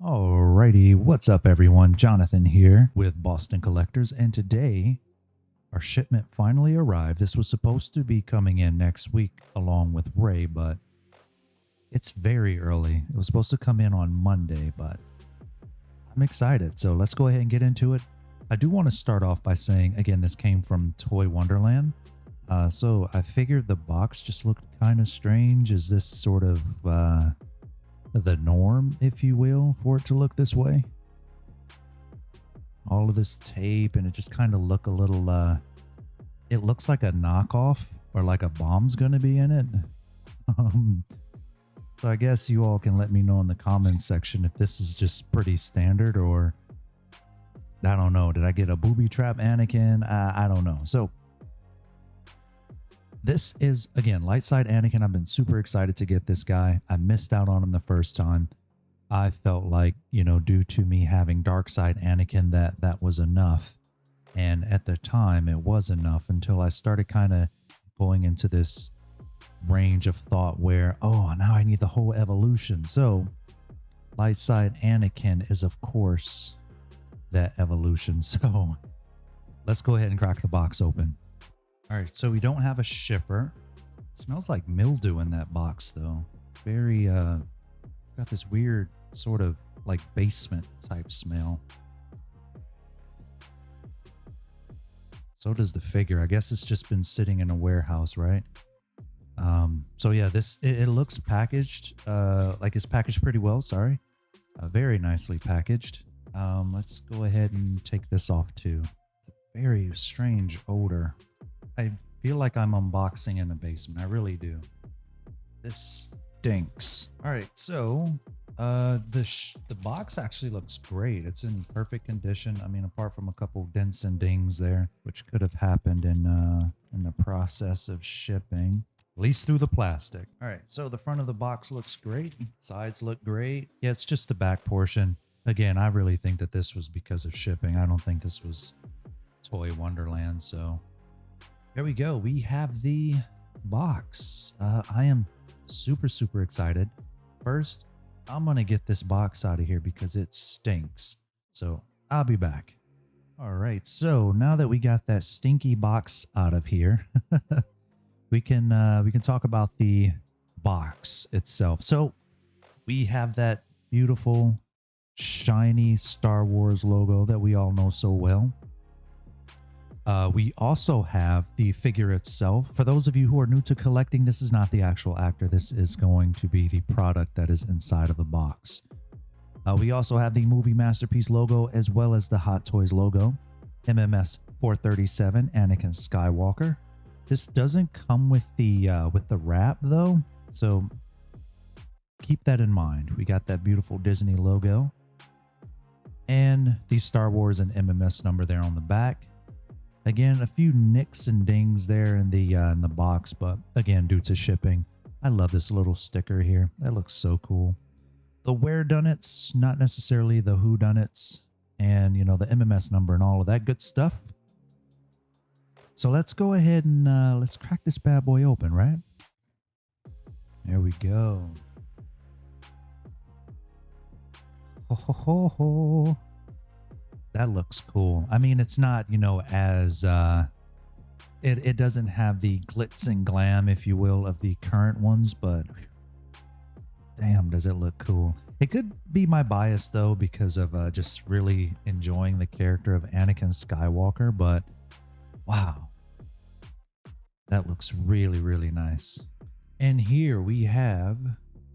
Alrighty, what's up everyone? Jonathan here with Boston Collectors, and today our shipment finally arrived. This was supposed to be coming in next week along with Ray, but it's very early. It was supposed to come in on Monday, but I'm excited. So let's go ahead and get into it. I do want to start off by saying, again, this came from Toy Wonderland. So I figured the box just looked kind of strange. Is this sort of the norm, if you will, for it to look this way? All of this tape, and it just kind of look a little, it looks like a knockoff or like a bomb's going to be in it. Um, so I guess you all can let me know in the comments section if this is just pretty standard, or I don't know. Did I get a booby trap Anakin? I don't know. So this is, again, light side Anakin. I've been super excited to get this guy. I missed out on him the first time. I felt like, due to me having dark side Anakin, that was enough. And at the time, it was enough until I started kind of going into this range of thought where, oh, now I need the whole evolution. So light side Anakin is, of course, that evolution. So let's go ahead and crack the box open. All right, so we don't have a shipper. It smells like mildew in that box, though. Very, it's got this weird sort of like basement type smell. So does the figure. I guess it's just been sitting in a warehouse, right? So yeah, it looks packaged, like it's packaged pretty well, sorry. Very nicely packaged. Let's go ahead and take this off too. It's a very strange odor. I feel like I'm unboxing in a basement. I really do. This stinks. All right, so the box actually looks great. It's in perfect condition. I mean, apart from a couple dents and dings there, which could have happened in the process of shipping. At least through the plastic. All right, so the front of the box looks great. Sides look great. Yeah, it's just the back portion. Again, I really think that this was because of shipping. I don't think this was Toy Wonderland, so there we go. We have the box. I am super excited. First, I'm going to get this box out of here because it stinks. So I'll be back. All right. So now that we got that stinky box out of here, we can talk about the box itself. So we have that beautiful, shiny Star Wars logo that we all know so well. We also have the figure itself. For those of you who are new to collecting, this is not the actual actor. This is going to be the product that is inside of the box. We also have the Movie Masterpiece logo as well as the Hot Toys logo. MMS 437 Anakin Skywalker. This doesn't come with the wrap though, so keep that in mind. We got that beautiful Disney logo and the Star Wars and MMS number there on the back. Again, a few nicks and dings there in the box, but again, due to shipping, I love this little sticker here. That looks so cool. The wheredunnits, not necessarily the whodunnits, and the MMS number and all of that good stuff. So let's go ahead and let's crack this bad boy open, right? There we go. Ho ho ho ho. That looks cool. I mean, it's not, as it doesn't have the glitz and glam, if you will, of the current ones, but damn, does it look cool. It could be my bias though, because of just really enjoying the character of Anakin Skywalker, but wow, that looks really nice. And here we have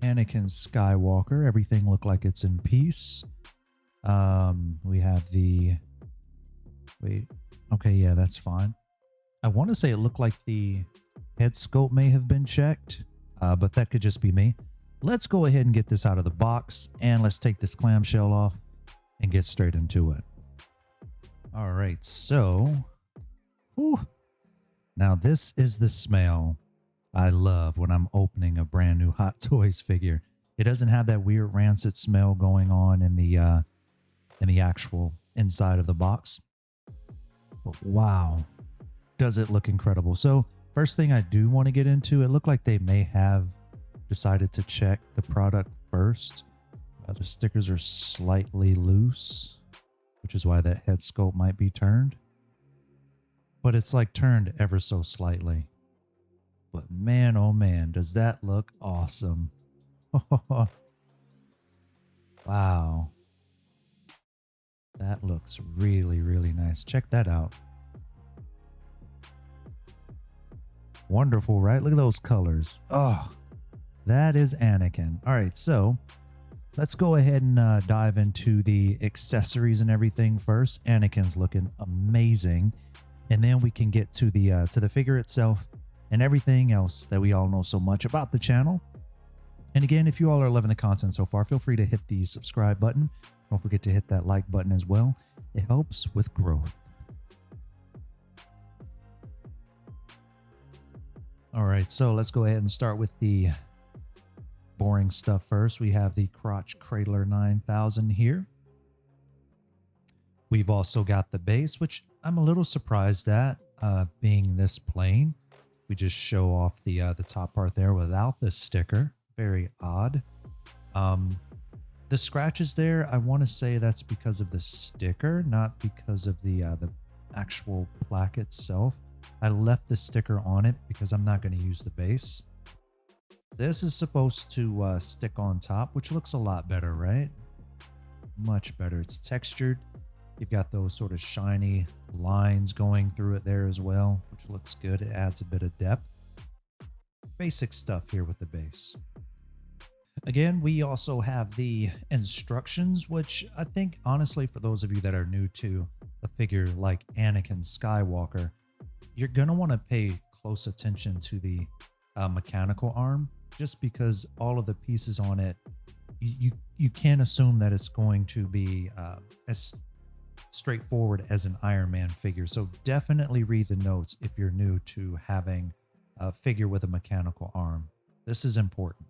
Anakin Skywalker. Everything looked like it's in peace. We have the, wait, okay, yeah, that's fine. I want to say it looked like the head sculpt may have been checked, but that could just be me. Let's go ahead and get this out of the box, and let's take this clamshell off and get straight into it. All right, so, whew. Now this is the smell I love when I'm opening a brand new Hot Toys figure. It doesn't have that weird rancid smell going on in the actual inside of the box. But wow, does it look incredible. So first thing I do want to get into, it looked like they may have decided to check the product first. The stickers are slightly loose, which is why that head sculpt might be turned. But it's like turned ever so slightly. But man, oh man, does that look awesome. Wow. That looks really, really nice. Check that out. Wonderful, right? Look at those colors. Oh, that is Anakin. All right, so let's go ahead and dive into the accessories and everything first. Anakin's looking amazing. And then we can get to the figure itself and everything else that we all know so much about the channel. And again, if you all are loving the content so far, feel free to hit the subscribe button. Don't forget to hit that like button as well. It helps with growth. All right, so let's go ahead and start with the boring stuff first. We have the Crotch Cradler 9000 here. We've also got the base, which I'm a little surprised at being this plain. We just show off the top part there without the sticker. Very odd. The scratches there, I want to say that's because of the sticker, not because of the actual plaque itself. I left the sticker on it because I'm not going to use the base. This is supposed to stick on top, which looks a lot better, right? Much better. It's textured. You've got those sort of shiny lines going through it there as well, which looks good. It adds a bit of depth. Basic stuff here with the base. Again, we also have the instructions, which I think, honestly, for those of you that are new to a figure like Anakin Skywalker, you're going to want to pay close attention to the mechanical arm, just because all of the pieces on it, you can't assume that it's going to be as straightforward as an Iron Man figure. So definitely read the notes if you're new to having a figure with a mechanical arm. This is important.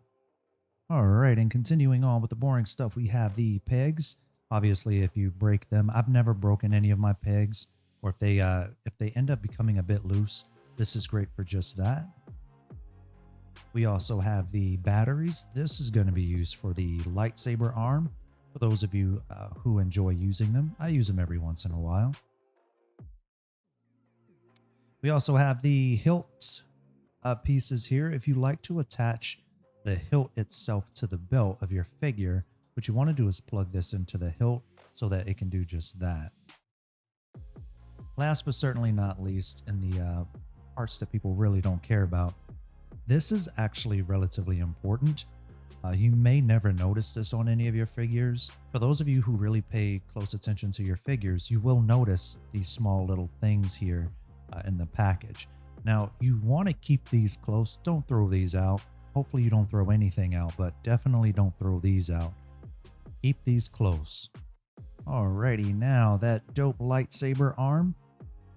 All right, and continuing on with the boring stuff, we have the pegs. Obviously, if you break them, I've never broken any of my pegs, or if they end up becoming a bit loose, this is great for just that. We also have the batteries. This is going to be used for the lightsaber arm. For those of you who enjoy using them, I use them every once in a while. We also have the hilt pieces here. If you like to attach the hilt itself to the belt of your figure, what you want to do is plug this into the hilt so that it can do just that. Last but certainly not least, in the parts that people really don't care about, this is actually relatively important. You may never notice this on any of your figures. For those of you who really pay close attention to your figures, you will notice these small little things here in the package. Now, you want to keep these close. Don't throw these out. Hopefully you don't throw anything out, but definitely don't throw these out. Keep these close. Alrighty, now that dope lightsaber arm,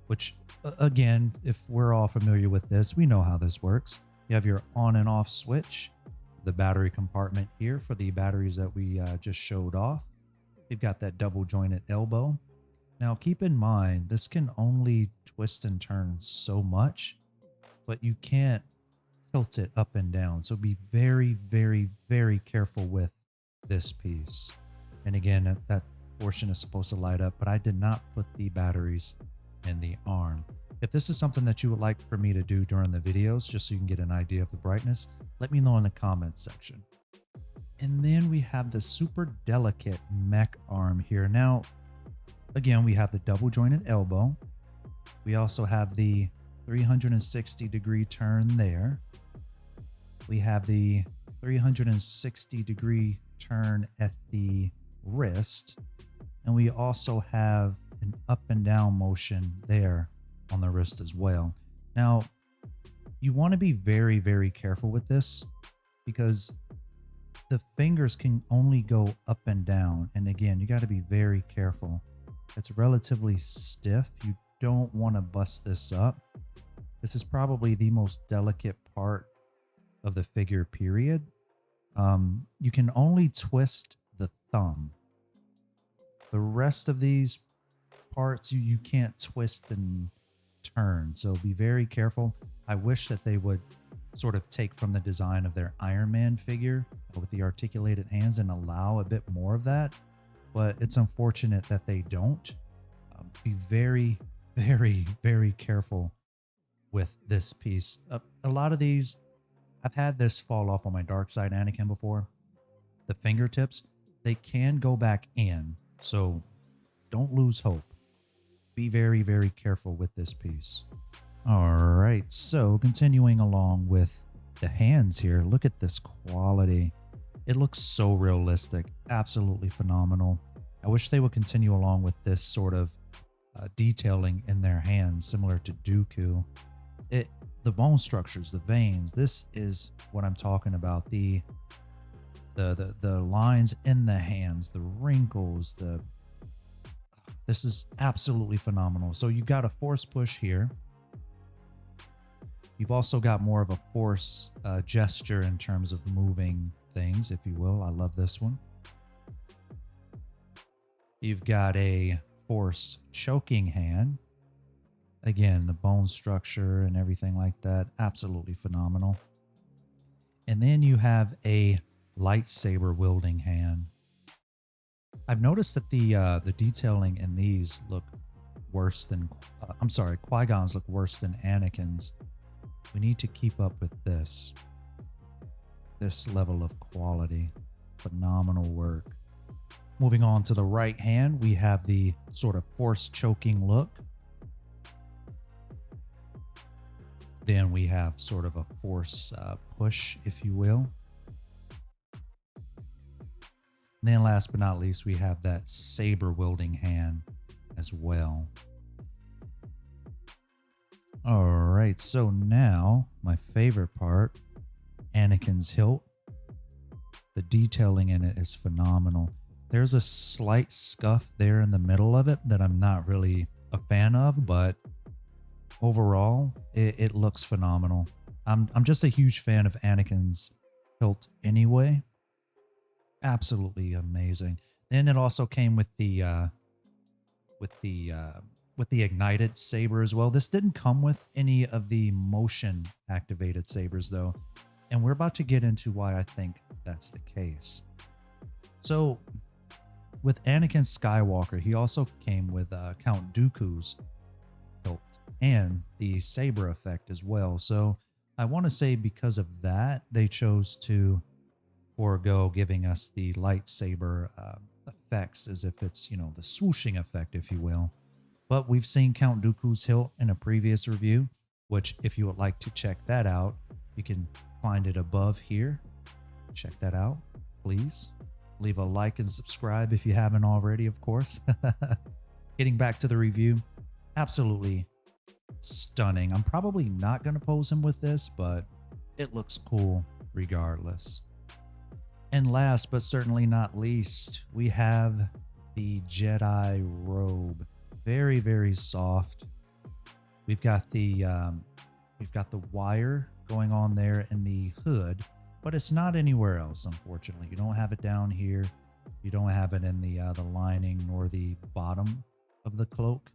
which again, if we're all familiar with this, we know how this works. You have your on and off switch, the battery compartment here for the batteries that we just showed off. You've got that double jointed elbow. Now keep in mind, this can only twist and turn so much, but you can't tilt it up and down. So be very, very, very careful with this piece. And again, that portion is supposed to light up, but I did not put the batteries in the arm. If this is something that you would like for me to do during the videos, just so you can get an idea of the brightness, let me know in the comments section. And then we have the super delicate mech arm here. Now, again, we have the double jointed elbow. We also have the 360-degree turn there. We have the 360-degree turn at the wrist. And we also have an up and down motion there on the wrist as well. Now, you want to be very, very careful with this because the fingers can only go up and down. And again, you got to be very careful. It's relatively stiff. You don't want to bust this up. This is probably the most delicate part of the figure, period. You can only twist the thumb. The rest of these parts, you can't twist and turn. So be very careful. I wish that they would sort of take from the design of their Iron Man figure with the articulated hands and allow a bit more of that. But it's unfortunate that they don't. Be very, very, very careful with this piece. A lot of these, I've had this fall off on my dark side Anakin before. The fingertips, they can go back in. So don't lose hope. Be very, very careful with this piece. All right, so continuing along with the hands here, look at this quality. It looks so realistic, absolutely phenomenal. I wish they would continue along with this sort of detailing in their hands, similar to Dooku. The bone structures, the veins, this is what I'm talking about. The lines in the hands, the wrinkles, this is absolutely phenomenal. So you've got a force push here. You've also got more of a force gesture in terms of moving things, if you will. I love this one. You've got a force choking hand. Again, the bone structure and everything like that, absolutely phenomenal. And then you have a lightsaber wielding hand. I've noticed that the detailing in these look worse than, Qui-Gon's look worse than Anakin's. We need to keep up with this level of quality. Phenomenal work. Moving on to the right hand, we have the sort of force choking look. Then we have sort of a force push, if you will. And then last but not least, we have that saber wielding hand as well. All right, so now my favorite part, Anakin's hilt. The detailing in it is phenomenal. There's a slight scuff there in the middle of it that I'm not really a fan of, but overall, it looks phenomenal. I'm just a huge fan of Anakin's hilt anyway. Absolutely amazing. Then it also came with the ignited saber as well. This didn't come with any of the motion activated sabers though, and we're about to get into why I think that's the case. So with Anakin Skywalker, he also came with Count Dooku's hilt and the saber effect as well. So I want to say because of that, they chose to forego giving us the lightsaber effects as if it's, the swooshing effect, if you will. But we've seen Count Dooku's hilt in a previous review, which if you would like to check that out, you can find it above here. Check that out, please. Leave a like and subscribe if you haven't already, of course. Getting back to the review, absolutely stunning. I'm probably not going to pose him with this, but it looks cool regardless. And last but certainly not least, we have the Jedi robe. Very, very soft. We've got the wire going on there in the hood, but it's not anywhere else, unfortunately. You don't have it down here. You don't have it in the lining nor the bottom of the cloak.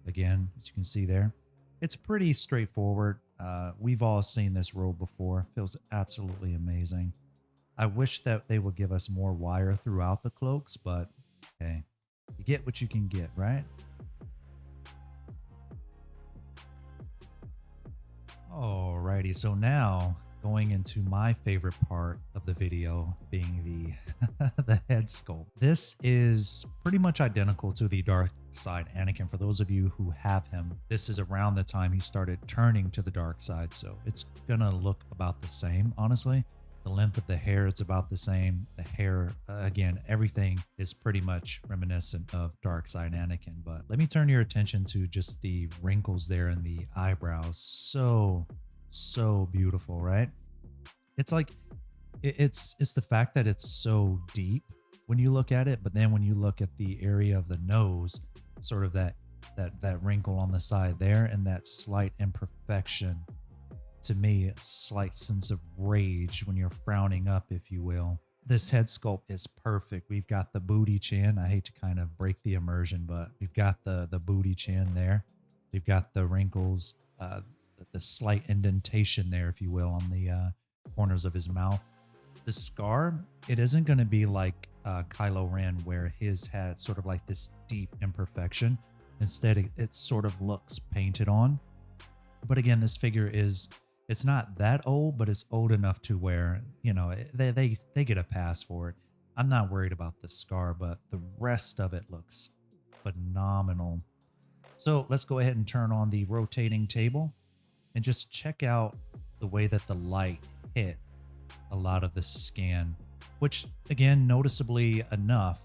Again, as you can see there, it's pretty straightforward. We've all seen this robe before. Feels absolutely amazing. I wish that they would give us more wire throughout the cloaks, but hey, you get what you can get, right? Alrighty, so now going into my favorite part of the video, being the head sculpt. This is pretty much identical to the dark side Anakin. For those of you who have him, this is around the time he started turning to the dark side, so it's gonna look about the same, honestly. The length of the hair, it's about the same. The hair, again, everything is pretty much reminiscent of dark side Anakin. But let me turn your attention to just the wrinkles there in the eyebrows. So beautiful, right? It's like it's the fact that it's so deep when you look at it, but then when you look at the area of the nose, sort of that wrinkle on the side there and that slight imperfection, to me, a slight sense of rage when you're frowning up, if you will. This head sculpt is perfect. We've got the booty chin. I hate to kind of break the immersion, but we've got the booty chin there. We've got the wrinkles. the slight indentation there, if you will, on the corners of his mouth. The scar, it isn't going to be like Kylo Ren, where his had sort of like this deep imperfection. Instead, it sort of looks painted on. But again, this figure is, it's not that old, but it's old enough to where, they get a pass for it. I'm not worried about the scar, but the rest of it looks phenomenal. So let's go ahead and turn on the rotating table and just check out the way that the light hit a lot of the skin, which again, noticeably enough,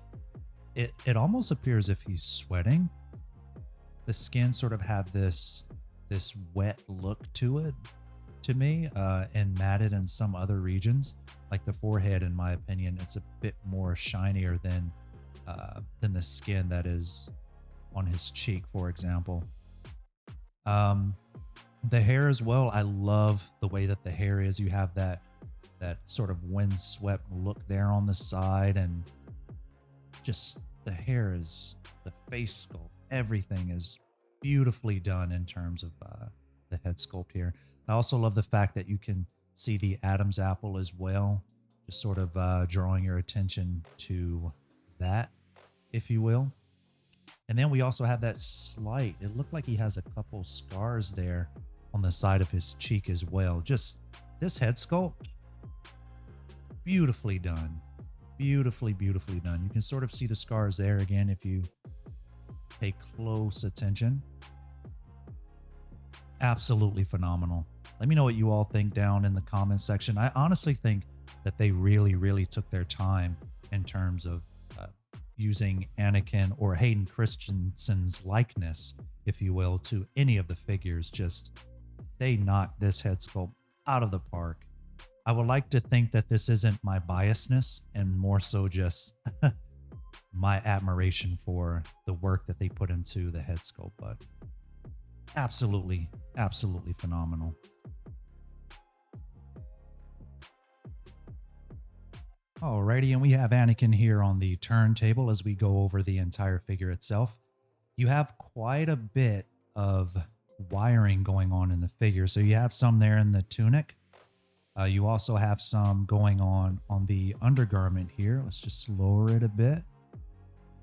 it almost appears if he's sweating. The skin sort of have this wet look to it to me, and matted in some other regions. Like the forehead, in my opinion, it's a bit more shinier than the skin that is on his cheek, for example. Um, the hair as well. I love the way that the hair is. You have that sort of windswept look there on the side, and just the hair is, the face sculpt, everything is beautifully done in terms of the head sculpt here. I also love the fact that you can see the Adam's apple as well, just sort of drawing your attention to that, if you will. And then we also have that slight, it looked like he has a couple scars there on the side of his cheek as well. Just this head sculpt, beautifully done. Beautifully, beautifully done. You can sort of see the scars there again if you pay close attention. Absolutely phenomenal. Let me know what you all think down in the comments section. I honestly think that they really, really took their time in terms of using Anakin or Hayden Christensen's likeness, if you will, to any of the figures. Just, they knocked this head sculpt out of the park. I would like to think that this isn't my biasness and more so just my admiration for the work that they put into the head sculpt, but absolutely, absolutely phenomenal. Alrighty, and we have Anakin here on the turntable as we go over the entire figure itself. You have quite a bit of wiring going on in the figure. So you have some there in the tunic. You also have some going on the undergarment here. Let's just lower it a bit.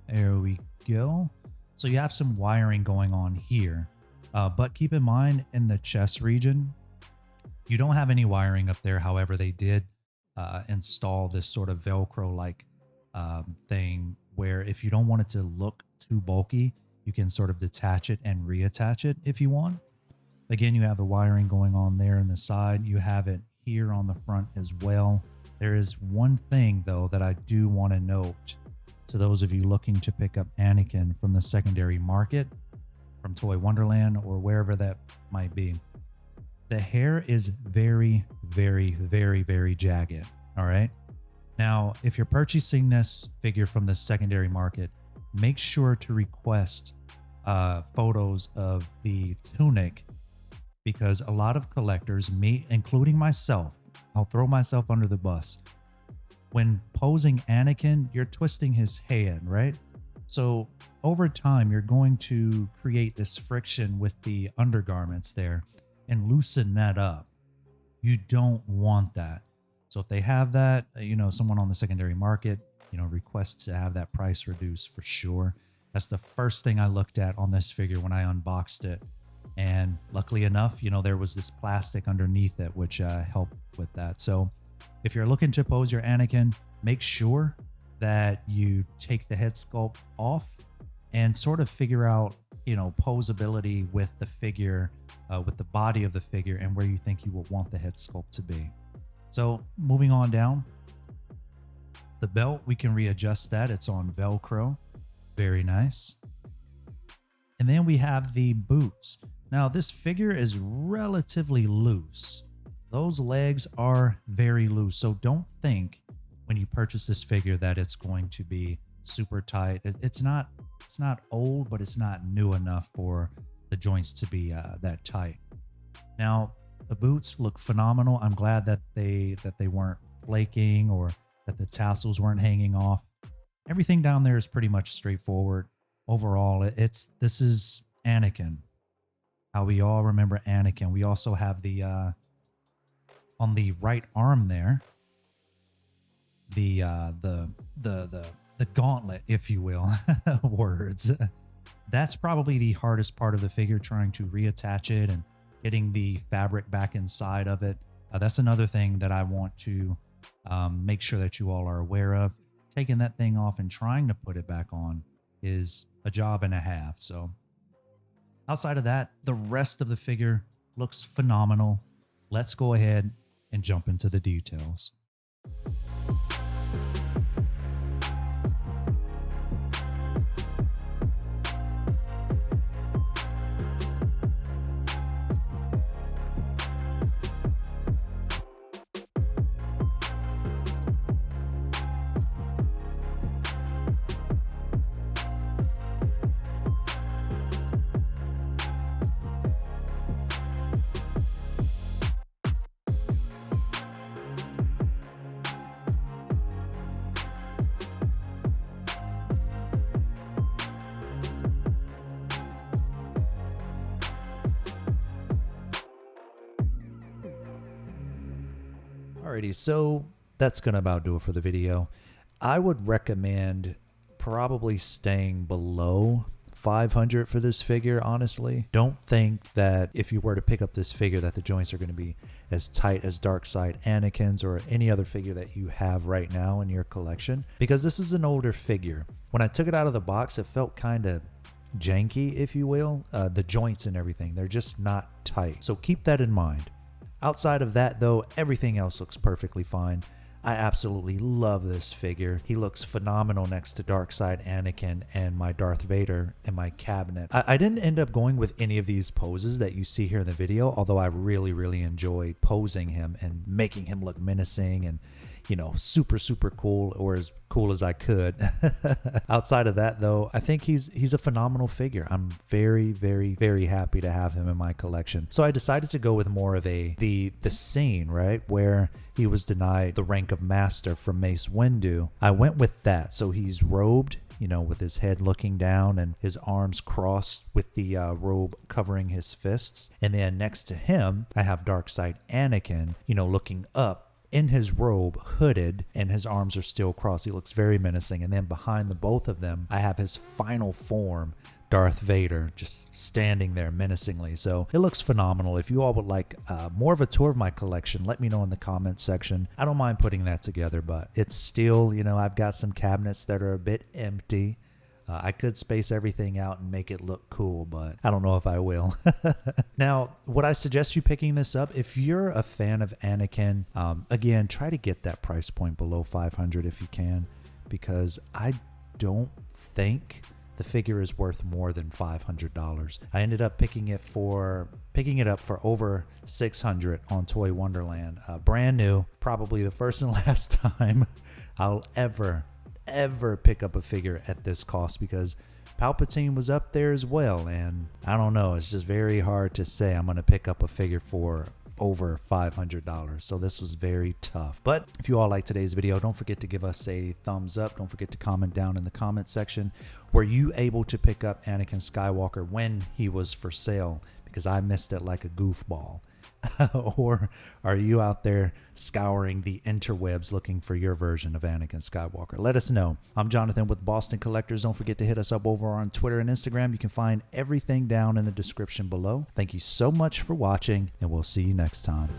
There we go. So you have some wiring going on here. But keep in mind, in the chest region, you don't have any wiring up there. However, they did install this sort of Velcro-like thing where if you don't want it to look too bulky, you can sort of detach it and reattach it if you want. Again, you have the wiring going on there in the side. You have it here on the front as well. There is one thing, though, that I do want to note to those of you looking to pick up Anakin from the secondary market, from Toy Wonderland or wherever that might be. The hair is very, very, very, very jagged. All right. Now, if you're purchasing this figure from the secondary market, make sure to request photos of the tunic, because a lot of collectors, me including myself, I'll throw myself under the bus. When posing Anakin, you're twisting his hand, right? So over time, you're going to create this friction with the undergarments there and loosen that up. You don't want that. So if they have that, someone on the secondary market, requests to have that price reduced for sure. That's the first thing I looked at on this figure when I unboxed it. And luckily enough, there was this plastic underneath it, which helped with that. So if you're looking to pose your Anakin, make sure that you take the head sculpt off and sort of figure out, posability with the figure, with the body of the figure and where you think you will want the head sculpt to be. So moving on down, the belt, we can readjust that. It's on Velcro. Very nice. And then we have the boots. Now this figure is relatively loose. Those legs are very loose. So don't think when you purchase this figure that it's going to be super tight. It's not old, but it's not new enough for the joints to be that tight. Now the boots look phenomenal. I'm glad that they weren't flaking or that the tassels weren't hanging off. Everything down there is pretty much straightforward. Overall, this is Anakin. how we all remember Anakin. We also have the on the right arm there, the gauntlet, if you will, words. That's probably the hardest part of the figure, trying to reattach it and getting the fabric back inside of it. That's another thing that I want to make sure that you all are aware of. Taking that thing off and trying to put it back on is a job and a half. So outside of that, the rest of the figure looks phenomenal. Let's go ahead and jump into the details. Alrighty, so that's gonna about do it for the video. I would recommend probably staying below 500 for this figure, honestly. Don't think that if you were to pick up this figure that the joints are going to be as tight as Darkseid Anakin's or any other figure that you have right now in your collection, because this is an older figure. When I took it out of the box, it felt kind of janky, if you will. The joints and everything, they're just not tight. So keep that in mind. Outside of that, though, everything else looks perfectly fine. I absolutely love this figure. He looks phenomenal next to Darkseid Anakin and my Darth Vader in my cabinet. I didn't end up going with any of these poses that you see here in the video, although I really enjoyed posing him and making him look menacing and, you know, super cool, or as cool as I could. Outside of that, though, I think he's a phenomenal figure. I'm very happy to have him in my collection. So I decided to go with more of the scene, right, where he was denied the rank of master from Mace Windu. I went with that. So he's robed, you know, with his head looking down and his arms crossed with the robe covering his fists. And then next to him, I have Darkseid Anakin, you know, looking up in his robe, hooded, and his arms are still crossed. He looks very menacing. And then behind the both of them, I have his final form, Darth Vader, just standing there menacingly. So it looks phenomenal. If you all would like more of a tour of my collection, let me know in the comments section. I don't mind putting that together, but it's still, you know, I've got some cabinets that are a bit empty. I could space everything out and make it look cool, but I don't know if I will. Now, would I suggest you picking this up? If you're a fan of Anakin, again, try to get that price point below 500 if you can, because I don't think the figure is worth more than $500. I ended up picking it up for over $600 on Toy Wonderland. Brand new, probably the first and last time I'll ever pick up a figure at this cost, because Palpatine was up there as well, and I don't know, it's just very hard to say I'm going to pick up a figure for over $500. So this was very tough. But if you all like today's video, don't forget to give us a thumbs up. Don't forget to comment down in the comment section. Were you able to pick up Anakin Skywalker when he was for sale? Because I missed it like a goofball. Or are you out there scouring the interwebs looking for your version of Anakin Skywalker? Let us know. I'm Jonathan with Boston Collectors. Don't forget to hit us up over on Twitter and Instagram. You can find everything down in the description below. Thank you so much for watching, and we'll see you next time.